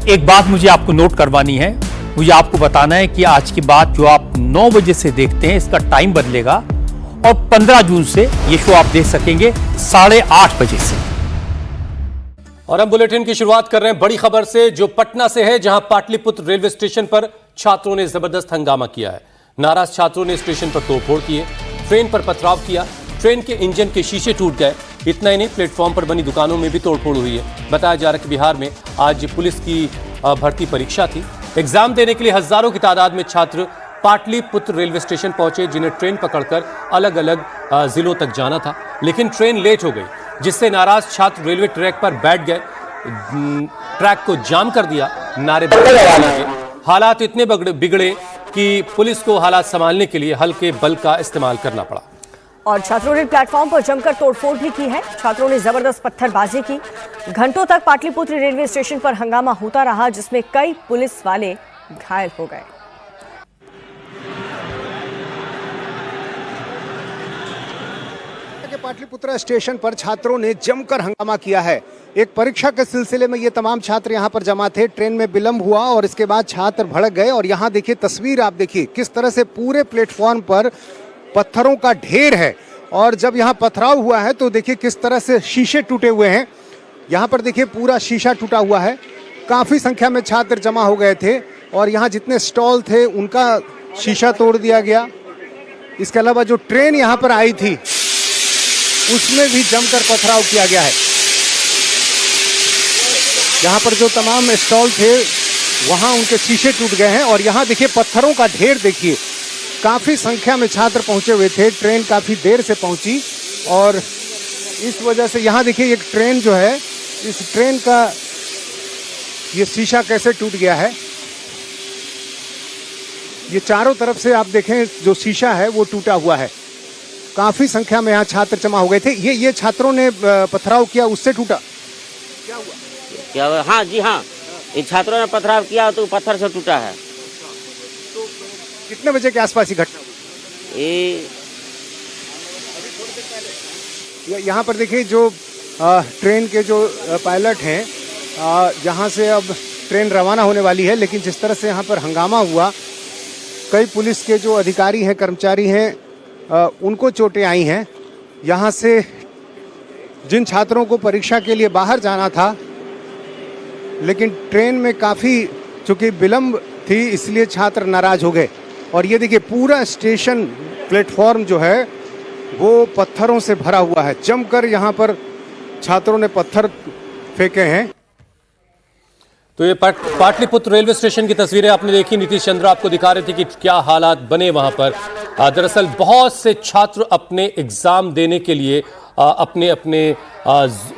एक बात मुझे आपको नोट करवानी है, मुझे आपको बताना है कि आज की बात जो आप 9 बजे से देखते हैं इसका टाइम बदलेगा और 15 जून से ये शो आप देख सकेंगे 8:30 बजे से। और हम बुलेटिन की शुरुआत कर रहे हैं बड़ी खबर से जो पटना से है, जहां पाटलिपुत्र रेलवे स्टेशन पर छात्रों ने जबरदस्त हंगामा किया है। नाराज छात्रों ने स्टेशन पर तोड़फोड़ किए, ट्रेन पर पथराव किया, ट्रेन के इंजन के शीशे टूट गए। इतना ही नहीं, प्लेटफॉर्म पर बनी दुकानों में भी तोड़फोड़ हुई है। बताया जा रहा है कि बिहार में आज पुलिस की भर्ती परीक्षा थी। एग्जाम देने के लिए हजारों की तादाद में छात्र पाटलिपुत्र रेलवे स्टेशन पहुंचे, जिन्हें ट्रेन पकड़कर अलग अलग जिलों तक जाना था, लेकिन ट्रेन लेट हो गई, जिससे नाराज छात्र रेलवे ट्रैक पर बैठ गए, ट्रैक को जाम कर दिया, नारेबाजी लगे। हालात इतने बिगड़े कि पुलिस को हालात संभालने के लिए हल्के बल का इस्तेमाल करना पड़ा। और छात्रों ने प्लेटफॉर्म पर जमकर तोड़फोड़ भी की है। छात्रों ने जबरदस्त पत्थरबाजी की। घंटों तक पाटलिपुत्र रेलवे स्टेशन पर हंगामा होता रहा, जिसमें कई पुलिस वाले घायल हो गए। पाटलिपुत्र स्टेशन पर छात्रों ने जमकर हंगामा किया है। एक परीक्षा के सिलसिले में ये तमाम छात्र यहाँ पर जमा थे। ट्रेन में विलंब हुआ और इसके बाद छात्र भड़क गए। और यहाँ देखिए तस्वीर, आप देखिए किस तरह से पूरे प्लेटफॉर्म पर पत्थरों का ढेर है। और जब यहाँ पथराव हुआ है तो देखिए किस तरह से शीशे टूटे हुए हैं। यहाँ पर देखिए पूरा शीशा टूटा हुआ है। काफ़ी संख्या में छात्र जमा हो गए थे और यहाँ जितने स्टॉल थे उनका शीशा तोड़ दिया गया। इसके अलावा जो ट्रेन यहाँ पर आई थी उसमें भी जमकर पथराव किया गया है। यहाँ पर जो तमाम स्टॉल थे वहाँ उनके शीशे टूट गए हैं। और यहाँ देखिए पत्थरों का ढेर देखिए, काफ़ी संख्या में छात्र पहुँचे हुए थे। ट्रेन काफ़ी देर से पहुँची और इस वजह से यहाँ देखिए एक ट्रेन जो है, इस ट्रेन का ये शीशा कैसे टूट गया है। ये चारों तरफ से आप देखें जो शीशा है वो टूटा हुआ है। काफ़ी संख्या में यहाँ छात्र जमा हो गए थे। ये छात्रों ने पथराव किया, उससे टूटा। क्या हुआ? क्या हुआ? हाँ जी हाँ, इन छात्रों ने पथराव किया तो पत्थर से टूटा है। तो कितने बजे के आसपास ही घटना हुई? यहाँ पर देखिए जो ट्रेन के जो पायलट हैं, जहाँ से अब ट्रेन रवाना होने वाली है, लेकिन जिस तरह से यहाँ पर हंगामा हुआ, कई पुलिस के जो अधिकारी हैं, कर्मचारी हैं, उनको चोटें आई हैं। यहाँ से जिन छात्रों को परीक्षा के लिए बाहर जाना था, लेकिन ट्रेन में काफ़ी चूँकि विलंब थी इसलिए छात्र नाराज हो गए। और ये देखिए पूरा स्टेशन प्लेटफॉर्म जो है वो पत्थरों से भरा हुआ है। जमकर यहाँ पर छात्रों ने पत्थर फेंके हैं। तो ये पाटलिपुत्र रेलवे स्टेशन की तस्वीरें आपने देखी। नीतीश चंद्र आपको दिखा रहे थे कि क्या हालात बने वहां पर। दरअसल बहुत से छात्र अपने एग्जाम देने के लिए अपने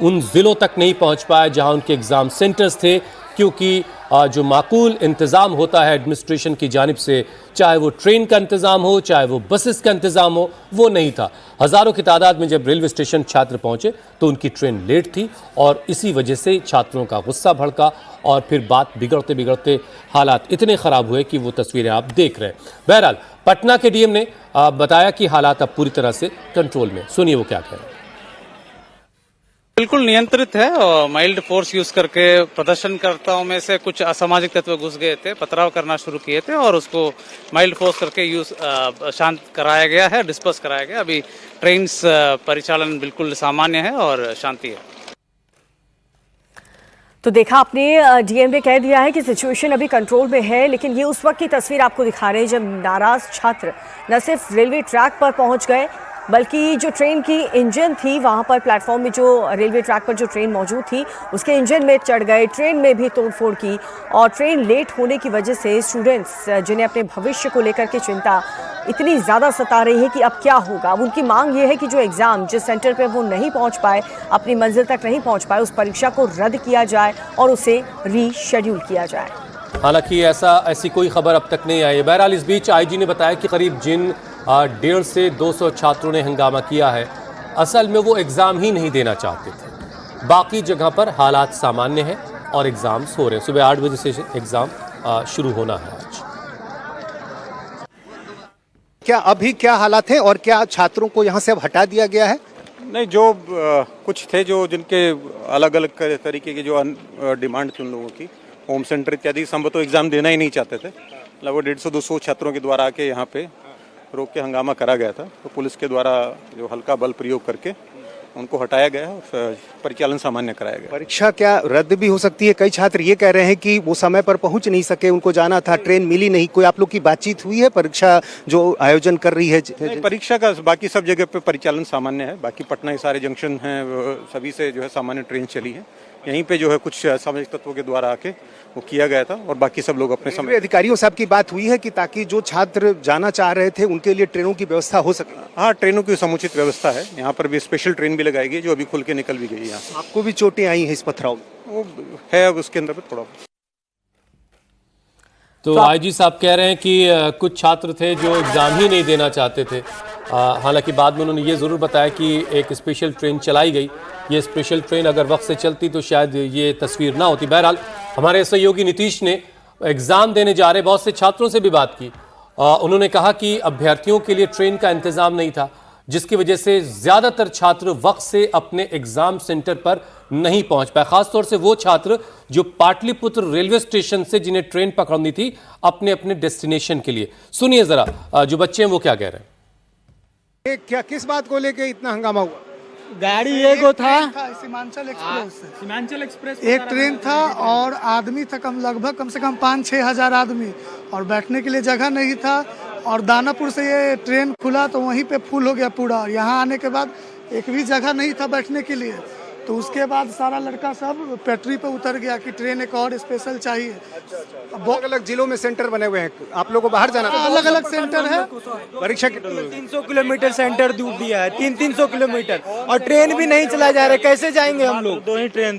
उन जिलों तक नहीं पहुंच पाए जहां उनके एग्जाम सेंटर्स थे, क्योंकि जो माकूल इंतज़ाम होता है एडमिनिस्ट्रेशन की जानिब से, चाहे वो ट्रेन का इंतज़ाम हो, चाहे वो बसेस का इंतज़ाम हो, वो नहीं था। हज़ारों की तादाद में जब रेलवे स्टेशन छात्र पहुंचे तो उनकी ट्रेन लेट थी और इसी वजह से छात्रों का गुस्सा भड़का और फिर बात बिगड़ते बिगड़ते हालात इतने ख़राब हुए कि वो तस्वीरें आप देख रहे हैं। बहरहाल पटना के डीएम ने बताया कि हालात अब पूरी तरह से कंट्रोल में। सुनिए वो क्या कह रहे हैं। बिल्कुल नियंत्रित है और माइल्ड फोर्स यूज करके प्रदर्शनकर्ताओं में से कुछ असामाजिक तत्व घुस गए थे, पथराव करना शुरू किए थे और उसको माइल्ड फोर्स करके शांत कराया गया है, डिस्पर्स कराया गया। अभी ट्रेन परिचालन बिल्कुल सामान्य है और शांति है। तो देखा आपने, डीएम ने कह दिया है कि सिचुएशन अभी कंट्रोल में है, लेकिन ये उस वक्त की तस्वीर आपको दिखा रहे हैं जब नाराज छात्र न सिर्फ रेलवे ट्रैक पर पहुंच गए, बल्कि जो ट्रेन की इंजन थी वहां पर प्लेटफॉर्म में, जो रेलवे ट्रैक पर जो ट्रेन मौजूद थी उसके इंजन में चढ़ गए, ट्रेन में भी तोड़फोड़ की। और ट्रेन लेट होने की वजह से स्टूडेंट्स जिन्हें अपने भविष्य को लेकर के चिंता इतनी ज़्यादा सता रही है कि अब क्या होगा, अब उनकी मांग ये है कि जो एग्ज़ाम जिस सेंटर पर वो नहीं पहुँच पाए, अपनी मंजिल तक नहीं पहुँच पाए, उस परीक्षा को रद्द किया जाए और उसे रीशेड्यूल किया जाए। हालांकि ऐसी कोई खबर अब तक नहीं आई है। बहरहाल इस बीच आईजी ने बताया कि करीब जिन 150 से 200 छात्रों ने हंगामा किया है, असल में वो एग्ज़ाम ही नहीं देना चाहते थे। बाकी जगह पर हालात सामान्य हैं और एग्ज़ाम्स हो रहे हैं। सुबह 8 बजे से एग्ज़ाम शुरू होना है आज। क्या अभी क्या हालात हैं और क्या छात्रों को यहाँ से अब हटा दिया गया है? नहीं, जो कुछ थे जो जिनके अलग अलग तरीके की जो डिमांड थी उन लोगों की, होम सेंटर इत्यादि सब तो एग्ज़ाम देना ही नहीं चाहते थे। लगभग 150-200 छात्रों के द्वारा आके यहाँ पे रोक के हंगामा करा गया था। तो पुलिस के द्वारा जो हल्का बल प्रयोग करके उनको हटाया गया और परिचालन सामान्य कराया गया। परीक्षा क्या रद्द भी हो सकती है? कई छात्र ये कह रहे हैं कि वो समय पर पहुंच नहीं सके, उनको जाना था, ट्रेन मिली नहीं। कोई आप लोग की बातचीत हुई है परीक्षा जो आयोजन कर रही है? परीक्षा का बाकी सब जगह पे परिचालन सामान्य है। बाकी पटना के सारे जंक्शन हैं, सभी से जो है सामान्य ट्रेन चली है। यहीं पे जो है कुछ असामाजिक तत्वों के द्वारा आके वो किया गया था और बाकी सब लोग अपने समय। अधिकारियों साहब की बात हुई है कि ताकि जो छात्र जाना चाह रहे थे उनके लिए ट्रेनों की व्यवस्था हो सके? हाँ, ट्रेनों की समुचित व्यवस्था है। यहाँ पर भी स्पेशल ट्रेन भी लगाई गई जो अभी खुल के निकल भी गई है। यहाँ आपको भी चोटें आई हैं इस पथराव में? वो है अब उसके अंदर थोड़ा। तो आईजी साहब कह रहे हैं कि कुछ छात्र थे जो एग्ज़ाम ही नहीं देना चाहते थे। हालांकि बाद में उन्होंने ये ज़रूर बताया कि एक स्पेशल ट्रेन चलाई गई। ये स्पेशल ट्रेन अगर वक्त से चलती तो शायद ये तस्वीर ना होती। बहरहाल हमारे सहयोगी नीतीश ने एग्ज़ाम देने जा रहे बहुत से छात्रों से भी बात की। उन्होंने कहा कि अभ्यर्थियों के लिए ट्रेन का इंतज़ाम नहीं था, जिसकी वजह से ज़्यादातर छात्र वक्त से अपने एग्ज़ाम सेंटर पर नहीं पहुंच पाए। खासतौर से वो छात्र जो पाटलिपुत्र रेलवे स्टेशन से जिन्हें ट्रेन पकड़नी थी अपने अपने डेस्टिनेशन के लिए। सुनिए ज़रा जो बच्चे हैं वो क्या कह रहे हैं। क्या किस बात को लेके इतना हंगामा हुआ? गाड़ी एगो था सीमांचल एक्सप्रेस एक ट्रेन था और आदमी था कम से कम 5-6 हजार आदमी, और बैठने के लिए जगह नहीं था। और दानापुर से ये ट्रेन खुला तो वहीं पे फुल हो गया पूरा, और यहाँ आने के बाद एक भी जगह नहीं था बैठने के लिए। तो उसके बाद सारा लड़का सब पटरी पे उतर गया कि ट्रेन एक और स्पेशल चाहिए। अलग अलग जिलों में सेंटर बने हुए हैं, आप लोगों को बाहर जाना था? अलग अलग सेंटर है। परीक्षा 300 किलोमीटर सेंटर दूर दिया है, 300 किलोमीटर, और ट्रेन भी नहीं चला जा रहा है। कैसे जाएंगे हम लोग? दो ही ट्रेन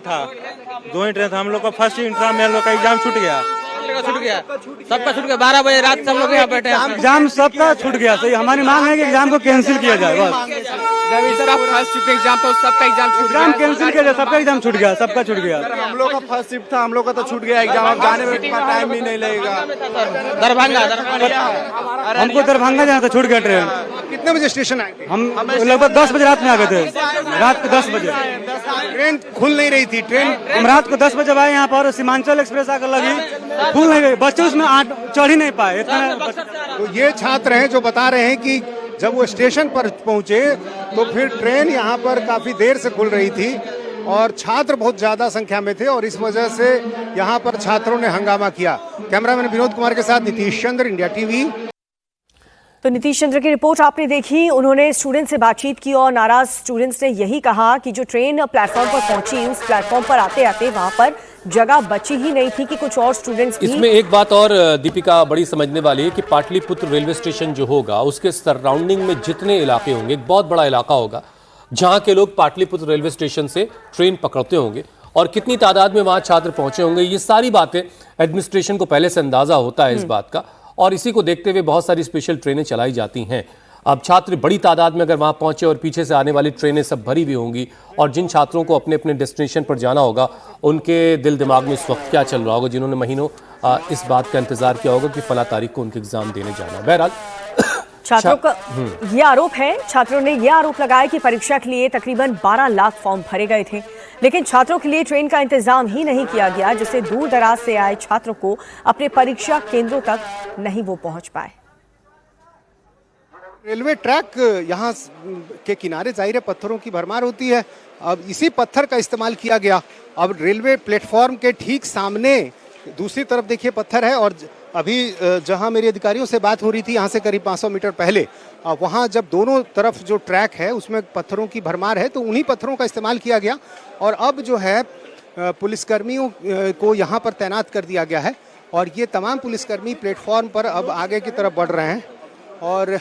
था हम लोग का फर्स्ट इंट्रा में हम लोग का एग्जाम छूट गया। सबका छूट गया। 12 बजे रात सब लोग यहाँ बैठे हैं। एग्जाम सबका छूट गया। तो हमारी मांग है कि एग्जाम को कैंसिल किया जाए। बस फर्स्ट शिफ्ट एग्जाम तो सबका एग्जाम छूट गया। एग्जाम कैंसिल किया जाए, सबका एग्जाम छूट गया, सबका छूट गया। हम लोग का फर्स्ट शिफ्ट था, हम लोग का तो छूट गया एग्जाम। अब जाने में टाइम भी नहीं लगेगा। दरभंगा हमको दरभंगा जाना था, छूट गया ट्रेन। कितने बजे स्टेशन आए थे? हम लगभग 10 बजे रात में आ गए थे। रात को 10 बजे ट्रेन खुल नहीं रही थी। ट्रेन हम रात को 10 बजे आए यहाँ पर, सीमांचल एक्सप्रेस आकर लगी, खुल नहीं गई। बच्चे उसमें चढ़ ही नहीं पाए। तो ये छात्र हैं जो बता रहे हैं कि जब वो स्टेशन पर पहुंचे तो फिर ट्रेन यहाँ पर काफी देर से खुल रही थी और छात्र बहुत ज्यादा संख्या में थे, और इस वजह से यहाँ पर छात्रों ने हंगामा किया। कैमरामैन विनोद कुमार के साथ नीतीश चंद्र, इंडिया टीवी। तो नीतीश चंद्र की रिपोर्ट आपने देखी। उन्होंने स्टूडेंट से बातचीत की और नाराज स्टूडेंट्स ने यही कहा कि जो ट्रेन प्लेटफॉर्म पर पहुंची, उस प्लेटफॉर्म पर आते आते वहां पर जगह बची ही नहीं थी कि कुछ और स्टूडेंट्स भी। इसमें एक बात और दीपिका बड़ी समझने वाली है कि पाटलिपुत्र रेलवे स्टेशन जो होगा उसके सराउंडिंग में जितने इलाके होंगे, एक बहुत बड़ा इलाका होगा जहां के लोग पाटलिपुत्र रेलवे स्टेशन से ट्रेन पकड़ते होंगे, और कितनी तादाद में वहां छात्र पहुंचे होंगे, ये सारी बातें एडमिनिस्ट्रेशन को पहले से अंदाजा होता है इस बात का, और इसी को देखते हुए बहुत सारी स्पेशल ट्रेनें चलाई जाती हैं। अब छात्र बड़ी तादाद में अगर वहां पहुंचे और पीछे से आने वाली ट्रेनें सब भरी हुई होंगी, और जिन छात्रों को अपने अपने डेस्टिनेशन पर जाना होगा उनके दिल दिमाग में इस वक्त क्या चल रहा होगा, जिन्होंने महीनों इस बात का इंतजार किया होगा कि फला तारीख को उनके एग्जाम देने जाना है। बहरहाल छात्रों का ये आरोप है, छात्रों ने ये आरोप लगाया कि परीक्षा के लिए तकरीबन 12 लाख फॉर्म भरे गए थे, लेकिन छात्रों के लिए ट्रेन का इंतजाम ही नहीं किया गया, जिससे दूर दराज से आए छात्रों को अपने परीक्षा केंद्रों तक नहीं वो पहुंच पाए। रेलवे ट्रैक यहाँ के किनारे जाहिर है पत्थरों की भरमार होती है। अब इसी पत्थर का इस्तेमाल किया गया। अब रेलवे प्लेटफॉर्म के ठीक सामने दूसरी तरफ देखिए पत्थर है, और अभी जहाँ मेरे अधिकारियों से बात हो रही थी यहाँ से करीब 500 मीटर पहले, वहाँ जब दोनों तरफ जो ट्रैक है उसमें पत्थरों की भरमार है, तो उन्हीं पत्थरों का इस्तेमाल किया गया। और अब जो है पुलिसकर्मियों को यहाँ पर तैनात कर दिया गया है, और ये तमाम पुलिसकर्मी प्लेटफॉर्म पर अब आगे की तरफ बढ़ रहे हैं, और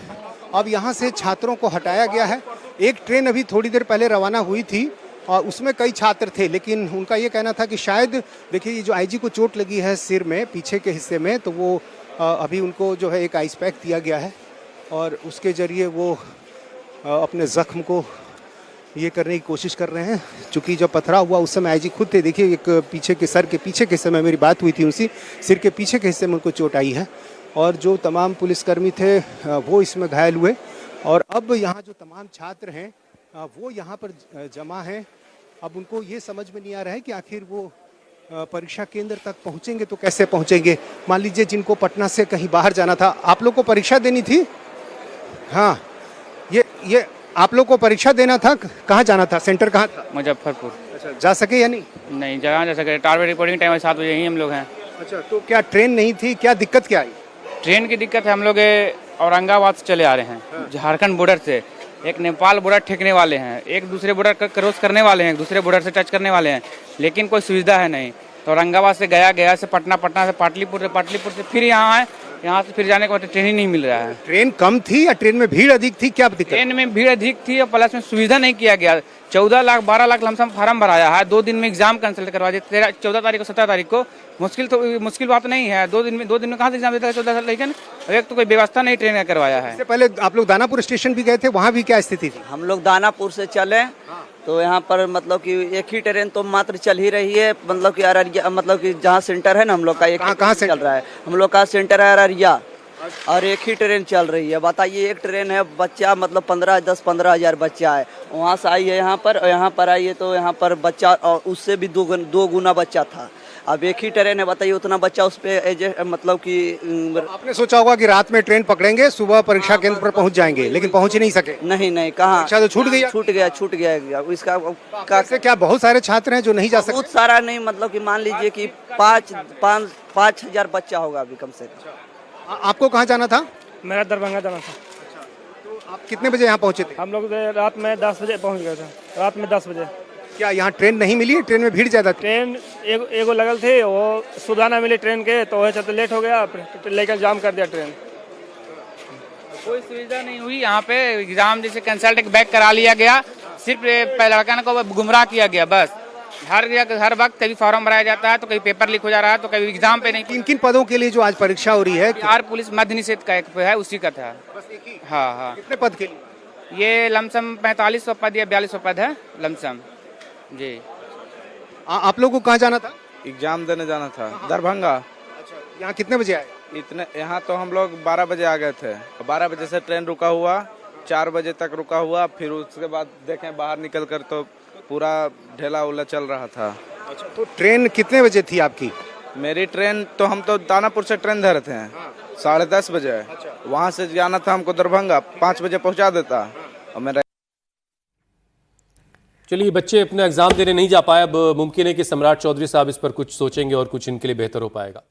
अब यहाँ से छात्रों को हटाया गया है। एक ट्रेन अभी थोड़ी देर पहले रवाना हुई थी और उसमें कई छात्र थे, लेकिन उनका ये कहना था कि शायद देखिए ये जो आईजी को चोट लगी है सिर में पीछे के हिस्से में, तो वो अभी उनको जो है एक आइस पैक दिया गया है, और उसके ज़रिए वो अपने ज़ख्म को ये करने की कोशिश कर रहे हैं। चूँकि जब पथराव हुआ उस समय आईजी खुद थे, देखिए एक पीछे के सर के पीछे के हिस्से में मेरी बात हुई थी उनसे, सिर के पीछे के हिस्से में उनको चोट आई है, और जो तमाम पुलिसकर्मी थे वो इसमें घायल हुए। और अब यहाँ जो तमाम छात्र हैं वो यहाँ पर जमा हैं। अब उनको ये समझ में नहीं आ रहा है कि आखिर वो परीक्षा केंद्र तक पहुंचेंगे तो कैसे पहुंचेंगे? मान लीजिए जिनको पटना से कहीं बाहर जाना था, आप लोग को परीक्षा देनी थी। हाँ, ये आप लोग को परीक्षा देना था, कहाँ जाना था? सेंटर कहाँ था? मुजफ्फरपुर। अच्छा, जा सके या नहीं? नहीं जा सके, टारगेट रिपोर्टिंग टाइम 7 बजे ही हम लोग हैं। अच्छा, तो क्या ट्रेन नहीं थी? क्या दिक्कत क्या आई? ट्रेन की दिक्कत है, हम लोग औरंगाबाद से चले आ रहे हैं, झारखंड बॉर्डर से। एक नेपाल बॉर्डर ठेकने वाले हैं, एक दूसरे बॉर्डर क्रॉस करने वाले हैं, दूसरे बॉर्डर से टच करने वाले हैं, लेकिन कोई सुविधा है नहीं। तो औरंगाबाद से गया से पटना, पटना से पाटलिपुर से फिर यहाँ आए, यहाँ से फिर जाने के बाद ट्रेन ही नहीं मिल रहा है। ट्रेन कम थी या ट्रेन में भीड़ अधिक थी? क्या दिक्कत? ट्रेन में भीड़ अधिक थी और प्लस में सुविधा नहीं किया गया। 14 लाख 12 लाख लमसम फार्म भराया है, 2 दिन में एग्जाम कैंसिल करवा दिया। 14 तारीख को 17 तारीख को मुश्किल बात नहीं है, 2 दिन में कहाँ से एग्जाम देता है 14? लेकिन एक तो कोई व्यवस्था नहीं ट्रेन का करवाया है। इससे पहले आप लोग दानापुर स्टेशन भी गए थे, वहाँ भी क्या स्थिति थी? हम लोग दानापुर से चले तो यहाँ पर मतलब कि एक ही ट्रेन तो मात्र चल ही रही है, मतलब कि अररिया, मतलब कि जहाँ सेंटर है ना हम लोग का, एक कहाँ चल रहा है। हम लोग का सेंटर है अररिया और एक ही ट्रेन चल रही है। बताइए, एक ट्रेन है, बच्चा मतलब 10-15 हजार बच्चा है, वहाँ से आई है यहाँ पर, और यहाँ पर आई है तो यहाँ पर बच्चा और उससे भी 2 गुना बच्चा था। अब एक ही ट्रेन है, बताइए उतना बच्चा उस पे मतलब कि आपने सोचा होगा कि रात में ट्रेन पकड़ेंगे, सुबह परीक्षा केंद्र पर पहुंच जाएंगे, लेकिन पहुंच ही नहीं सके। नहीं कहाँ, अच्छा, तो छूट गया। इसका कैसे? क्या बहुत सारे छात्र हैं जो नहीं जा सकते? बहुत सारा नहीं, मतलब कि मान लीजिए कि 5 हजार बच्चा होगा अभी कम से कम। आपको कहाँ जाना था? मेरा दरभंगा जाना था। तो आप कितने बजे यहाँ पहुँचे थे? हम लोग रात में 10 बजे पहुँच गए थे, रात में 10 बजे। क्या यहाँ ट्रेन नहीं मिली? ट्रेन में भीड़ ज्यादा थी? ट्रेन एगो लगल थी, वो सुविधा ना मिली ट्रेन के, तो वह चलते लेट हो गया, फिर लेकर जाम कर दिया ट्रेन। कोई सुविधा नहीं हुई यहाँ पे। एग्जाम जैसे कैंसल बैक करा लिया गया, सिर्फ लड़का को गुमराह किया गया बस। हर वक्त कभी फॉर्म भराया जाता है तो कभी पेपर लीक हो जा रहा है तो कभी एग्जाम पे नहीं। किन पदों के लिए जो आज परीक्षा हो रही है? बिहार पुलिस मध्य निषेध का एक है, उसी का था। हाँ। कितने पद के लिए? ये लमसम 4500 पद या 4200 पद है लमसम जी। आप लोगों को कहाँ जाना था? एग्जाम देने जाना था, दरभंगा। अच्छा, यहाँ कितने बजे आए? यहाँ तो हम लोग 12 बजे आ गए थे। 12 बजे से ट्रेन रुका हुआ, 4 बजे तक रुका हुआ, फिर उसके बाद देखें बाहर निकल कर तो पूरा ढेला उला चल रहा था। अच्छा, तो ट्रेन कितने बजे थी आपकी? मेरी ट्रेन तो, हम तो दानापुर से ट्रेन धरे थे 10:30 बजे। वहाँ से जाना था हमको दरभंगा, 5 बजे पहुँचा देता। और मेरा चलिए, बच्चे अपना एग्जाम देने नहीं जा पाए। अब मुमकिन है कि सम्राट चौधरी साहब इस पर कुछ सोचेंगे और कुछ इनके लिए बेहतर हो पाएगा।